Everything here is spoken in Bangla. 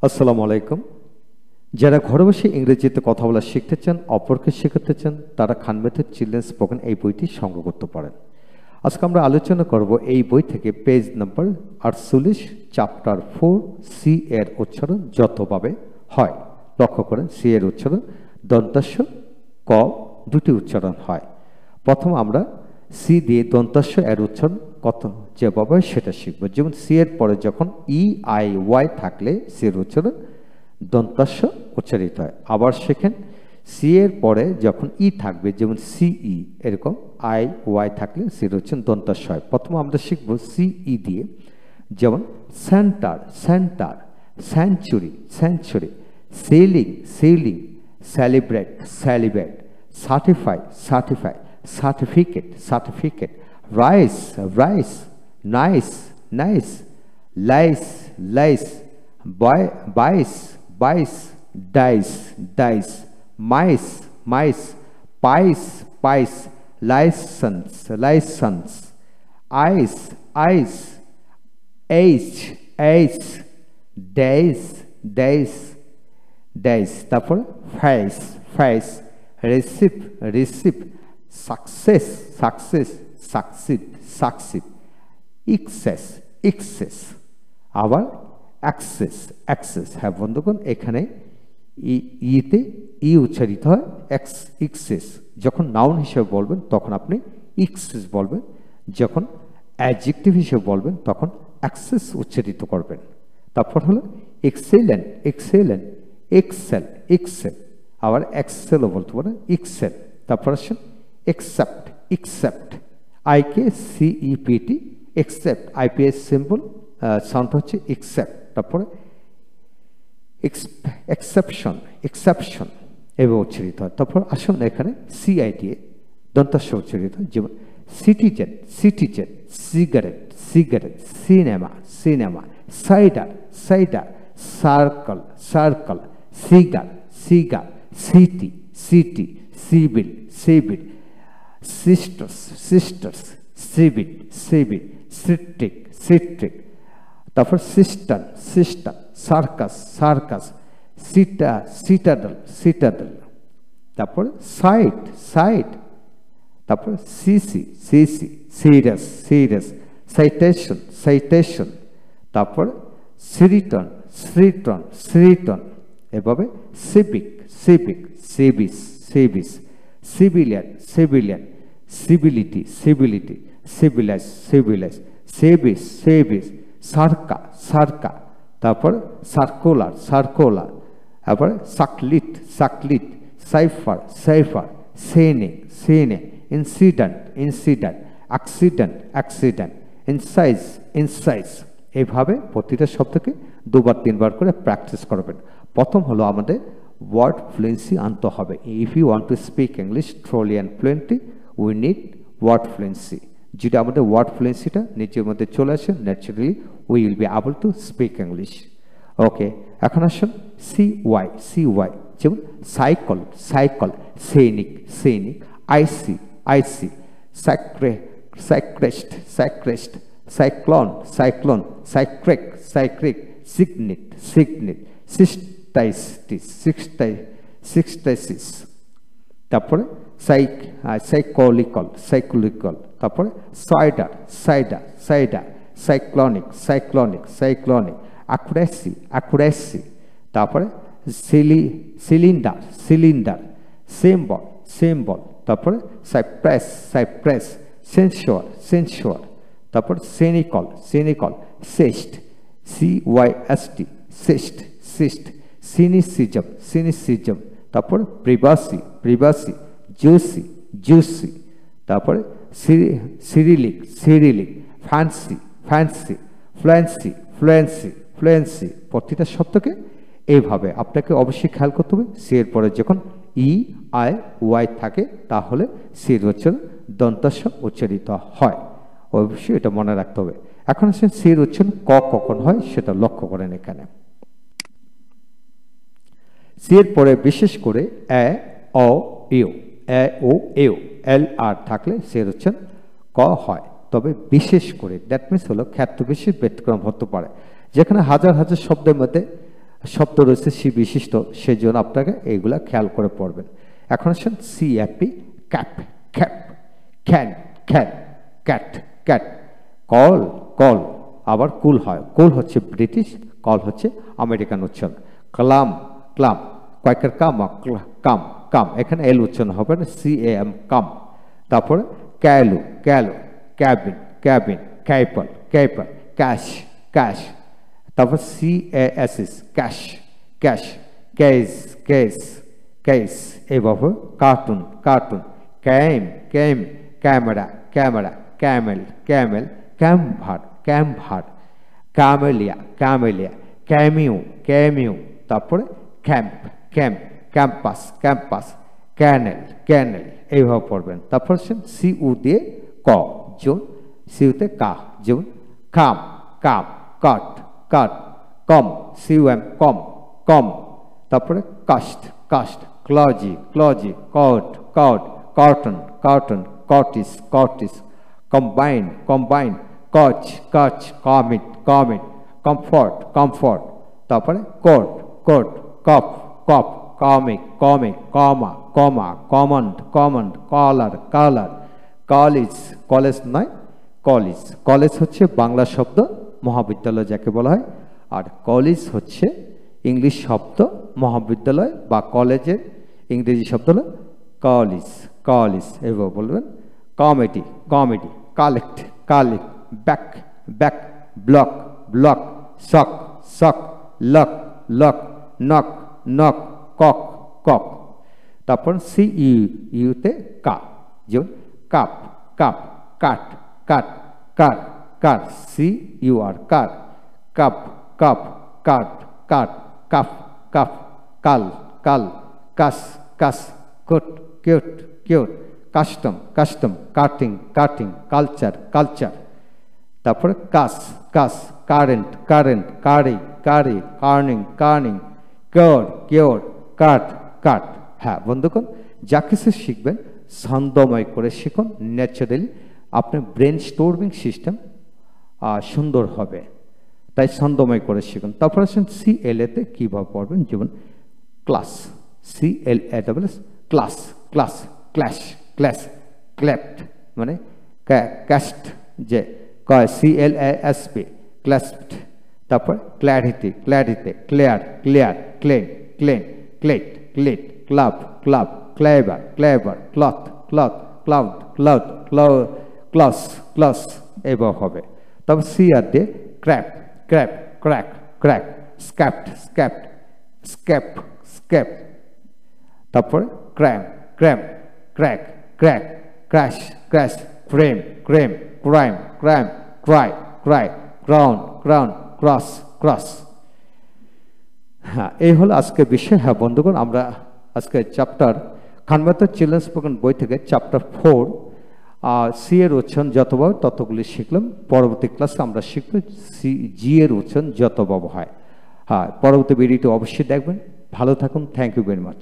আসসালামু আলাইকুম। যারা ঘরে বসে ইংরেজিতে কথা বলা শিখতে চান, অপরকে শেখাতে চান, তারা খান মেথড চিলড্রেন স্পোকেন এই বইটি সংগ্রহ করতে পারেন। আজকে আমরা আলোচনা করব এই বই থেকে পেজ নাম্বার 48 চ্যাপ্টার 4 সি এর উচ্চারণ যতভাবে হয়। লক্ষ্য করেন সি এর উচ্চারণ দন্তাস্য ক দুটি উচ্চারণ হয়। প্রথম আমরা সি দিয়ে দন্তাস্য এর উচ্চারণ কত যেভাবে সেটা শিখব। যেমন সি এর পরে যখন ই আই ওয়াই থাকলে সি এর উচ্চারণ দন্তাস্য উচ্চারিত হয়। আবার শেখেন সি এর পরে যখন ই থাকবে, যেমন সিই, এরকম আই ওয়াই থাকলে সি এর উচ্চারণ দন্তাস্য হয়। প্রথমে আমরা শিখব সিই দিয়ে, যেমন centre centre, century century, ceiling ceiling, celebrate celebrate, certify certify, certificate certificate, rice rice, nice nice, lice lice, vice vice, dice dice, mice mice, pice pice, licence licence, ice ice, H H, dace dace dace, তারপর face face, receive receive, success success, succeed succeed, excess excess, আবার অ্যাক্সেস অ্যাক্সেস। হ্যাঁ বন্ধুগণ, এখানে ইতে ই উচ্চারিত হয় ইক্সেস। যখন নাউন হিসেবে বলবেন তখন আপনি ইক্সেস বলবেন, যখন অ্যাডজেক্টিভ হিসেবে বলবেন তখন অ্যাক্সেস উচ্চারিত করবেন। তারপর হলো এক্সেলেন্ট এক্সেলেন্ট, এক্সেল এক্সেল, আবার এক্সেলও বলতে পারেন এক্সেল। তারপর আসেন একসেপ্ট একসেপ্ট, আইকে CEPT, accept IPS symbol sound হচ্ছে একসেপ্ট। তারপরে এক্সেপশন এক্সেপশন এভাবে উচ্চারিত হয়। তারপর আসুন এখানে সিআইটিএ দন্তাস্য উচ্চারিত হয়, যেমন citizen citizen, cigarette cigarette, cinema cinema, cider cider, circle circle, cigar cigar, city city, civil civil, sisters sisters, civil civil, citric citric, তারপর cistern cistern, circus circus, citadel citadel, তারপর সাইট সাইট, তারপর CC CC, serious serious, citation citation, তারপর শ্রীটন শ্রীটন শ্রীটন, এভাবে সিভিক সিভিক, সিবিস সিবিস, civilian civilian, civility civility, civilise civilise, সেবিস সেবিস, সার্কা সার্কা, তারপর সার্কুলার সার্কুলার, তারপরে সাকলিট সাকলিট, সাইফার সাইফার, সেনে সেনে, ইনসিডেন্ট ইনসিডেন্ট, অ্যাক্সিডেন্ট অ্যাক্সিডেন্ট, ইনসাইজ ইনসাইজ। এইভাবে প্রতিটা শব্দকে দুবার তিনবার করে প্র্যাকটিস করবেন। প্রথম হলো আমাদের ওয়ার্ড ফ্লুয়েন্সি আনতে হবে। If you want to speak English truly and fluently, we need word fluency. যদি আমাদের ওয়ার্ড ফ্লুয়েন্সিটা নিজের মধ্যে চলে আসে, naturally we will be able to speak English. Okay, এখন আসুন সি ওয়াই, যেমন সাইকেল সাইকেল, সৈনিক সৈনিক, আইসি আইসি, সাইক্রেস্ট সাইক্রেস্ট, সাইক্লোন সাইক্লোন, সাইক্রিক সাইক্রিক, সিগনিট সিগনিট, সিস্টাইসিস সিস্টাইসিস, তারপরে সাইকোলিকল সাইকোলিকল, তারপরে cider cider cider, cyclonic cyclonic cyclonic, accuracy accuracy, তারপরে সিলিন্ডার সিলিন্ডার, সিম্বল সিম্বল, তারপরে সাইপ্রেস সাইপ্রেস, সেন্সুয়ার সেন্সুয়ার, তারপর cynical cynical, cyst C Y S T cyst cyst, cynicism cynicism, তারপর প্রিভাসি প্রিভাসি, জুসি জুসি, তারপরে Cyrillic Cyrillic, fancy fancy, fluency fluency fluency. প্রতিটা শব্দকে এইভাবে আপনাকে অবশ্যই খেয়াল করতে হবে। সি এর পরে যখন ই আই ওয়াই থাকে তাহলে সি এর উচ্চারণ দন্তাস্য উচ্চারিত হয়, অবশ্যই এটা মনে রাখতে হবে। এখন আসেন সি এর উচ্চারণ ক কখন হয় সেটা লক্ষ্য করেন। এখানে সি এর পরে বিশেষ করে এ ও ইউ, এ ও ইউ, এল আর থাকলে সি এর উচ্চারণ ক হয়। তবে বিশেষ করে দ্যাট মিনস হলো ক্ষেত্র বিশেষ ব্যতিক্রম হতে পারে, যেখানে হাজার হাজার শব্দের মধ্যে শব্দ রয়েছে সি বিশিষ্ট, সেই জন্য আপনাকে এইগুলা খেয়াল করে পড়বেন। এখন আসেন CAP, cap, cap, can, can, cat, cat, call, call, আবার কুল হয়, কুল হচ্ছে ব্রিটিশ, কল হচ্ছে আমেরিকান উচ্চারণ। ক্লাম, ক্লাম, কয়েকের কাম, কাম, কাম, এখানে এল উচ্চারণ হবে না, CAM, কাম। তারপরে ক্যালু, ক্যালু, ক্যাবিন, ক্যাবিন, ক্যাপল, ক্যাপল, ক্যাশ, ক্যাশ। তারপর CASS, cash, cash, case, case, case. এইভাবে cartoon, cartoon, cam, cam, camera, camera, camel, camel, ক্যামভার, ক্যামভার, ক্যামেলিয়া, ক্যামেলিয়া, ক্যামিউ, ক্যামিউ। তারপরে camp, camp, campus, campus, canal, canal, এইভাবে পড়বেন। তারপর CU দিয়ে ক, যেমন সিউতে কা, যেমন কাম, কাম, কাট, কাট, কম, CUM, কম, কম। তারপরে কাস্ট, কাস্ট, ক্লজি, ক্লজি, কট, কট, কটন, কটন, কটিস, কটিস, কম্বাইন, কম্বাইন, কচ, কচ, কমিট, কমিট, কমফর্ট, কমফর্ট। তারপরে কোট, কোট, কপ, কপ, কমিক, কমিক, কমা, কমা, কমান্ড, কমান্ড, কলার, কালার, কলেজ, কলেজ নয় কলেজ, কলেজ হচ্ছে বাংলা শব্দ, মহাবিদ্যালয় যাকে বলা হয়। আর কলেজ হচ্ছে ইংলিশ শব্দ, মহাবিদ্যালয় বা কলেজের ইংরেজি শব্দ হলো কলেজ, কলেজ। এভাবে বলবেন। Comedy, comedy, collect, collect, back, back, block, block, sock, sock, lock, lock, knock, knock, cock, cock. তারপর CUতে কা, যেমন cup, cup, cut, cut, cut, cut, CUR, cut, cup, cup, cut, cut, cup, cup, কাল, কাল, কাস, কাস, কুট, cute, cute, custom, custom, cutting, cutting, culture, culture. তারপরে কাস, কাস, কারেন্ট, কারেন্ট, কারি, কারি, কার্নিং, কার্নিং, কিওর, কিওর, কাট, কাট। হ্যাঁ বন্ধুগণ, যা কিছু শিখবেন ছন্দময় করে শিখুন, ন্যাচারালি আপনার ব্রেন স্টোরিং সিস্টেম সুন্দর হবে, তাই ছন্দময় করে শিখুন। তারপর আসেন CLA-তে কীভাবে পড়বেন, যেমন class, CLAS, class, class, clash, clash, clapped, মানে ক্যাস্ট, যে CLASP, ক্ল্যাস্পড। তারপর ক্ল্যারিটি, ক্ল্যারিতে, clear, clear, clean, clean, cleat, cleat, club, club, clever, clever, cloth, cloth, cloud, cloud, close, close, এবার হবে। তারপর CR দিয়ে ক্র্যাপ, ক্র্যাপ, ক্র্যাক, ক্র্যাক, স্ক্যাপ্ট, স্ক্যাপ্ট, স্ক্যাপ, স্ক্যাপ। তারপরে cram, cram, crack, crack, crash, crash, cream, cream, crime, crime, cry, cry, crown, crown, cross, cross. হ্যাঁ, এই হলো আজকের বিষয়। হ্যাঁ বন্ধুগণ, আমরা আজকে চ্যাপ্টার খানবাত চিলড্রেন্স স্পোকেন বই থেকে চ্যাপ্টার 4 সি এর উচ্চারণ যতভাবে ততগুলি শিখলাম। পরবর্তী ক্লাসে আমরা শিখব জি এর উচ্চারণ যতভাবে হয়। হ্যাঁ, পরবর্তী ভিডিওটি অবশ্যই দেখবেন। ভালো থাকুন। Thank you very much.